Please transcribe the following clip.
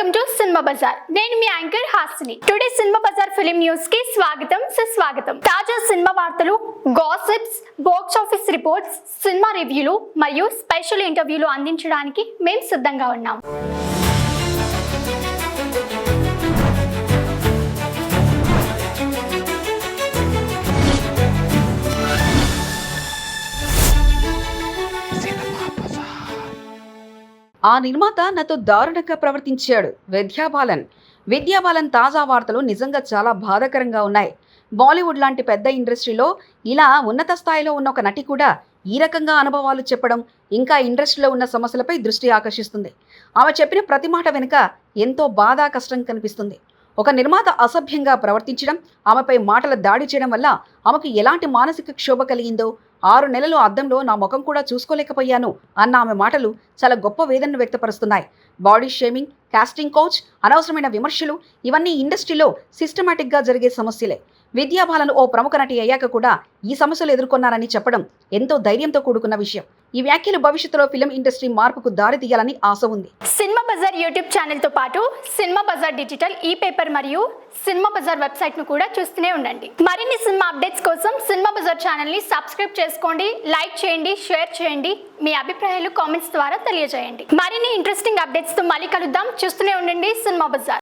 Welcome to cinema బజార్. నేను మీ యాంకర్ హాసిని. టుడే సినిమా బజార్ ఫిలిం న్యూస్ కి స్వాగతం సుస్వాగతం. తాజా సినిమా వార్తలు, gossips, box office reports, cinema రివ్యూలు మరియు స్పెషల్ ఇంటర్వ్యూలు అందించడానికి మేము సిద్ధంగా ఉన్నాం. ఆ నిర్మాత నాతో దారుణంగా ప్రవర్తించాడు. విద్యాబాలన్ తాజా వార్తలు నిజంగా చాలా బాధాకరంగా ఉన్నాయి. బాలీవుడ్ లాంటి పెద్ద ఇండస్ట్రీలో ఇలా ఉన్నత స్థాయిలో ఉన్న ఒక నటి కూడా ఈ రకంగా అనుభవాలు చెప్పడం ఇంకా ఇండస్ట్రీలో ఉన్న సమస్యలపై దృష్టి ఆకర్షిస్తుంది. ఆమె చెప్పిన ప్రతి మాట వెనుక ఎంతో బాధ, కష్టం కనిపిస్తుంది. ఒక నిర్మాత అసభ్యంగా ప్రవర్తించడం, ఆమెపై మాటల దాడి చేయడం వల్ల ఆమెకు ఎలాంటి మానసిక క్షోభ కలిగిందో, 6 నెలలు అద్దంలో నా ముఖం కూడా చూసుకోలేకపోయాను అన్న ఆమె మాటలు చాలా గొప్ప వేదనను వ్యక్తపరుస్తున్నాయి. బాడీ షేమింగ్, కాస్టింగ్ కౌచ్, అనవసరమైన విమర్శలు ఇవన్నీ ఇండస్ట్రీలో సిస్టమాటిక్గా జరిగే సమస్యలే. విద్యాబాలన్ ఓ ప్రముఖ నటి అయ్యాక కూడా ఈ సమస్యలు ఎదుర్కొన్నారని చెప్పడం ఎంతో ధైర్యంతో కూడుకున్న విషయం. ఈ వ్యాఖ్యలు భవిష్యత్తులో ఫిలిం ఇండస్ట్రీ మార్పుకు దారి తీయాలని ఆశ ఉంది. సినిమా బజార్ యూట్యూబ్ ఛానల్ తో పాటు సినిమా బజార్ డిజిటల్ ఈ పేపర్ మరియు సినిమా బజార్ వెబ్సైట్ ను కూడా చూస్తూనే ఉండండి. మరిన్ని సినిమా అప్డేట్స్ కోసం సినిమా బజార్ ఛానల్ ని సబ్స్క్రైబ్ చేసుకోండి, లైక్ చేయండి, షేర్ చేయండి, మీ అభిప్రాయాలు కామెంట్స్ ద్వారా తెలియజేయండి. మరిన్ని ఇంట్రెస్టింగ్ అప్డేట్స్ తో మళ్ళీ కలుద్దాం. చూస్తూనే ఉండండి సినిమా బజార్.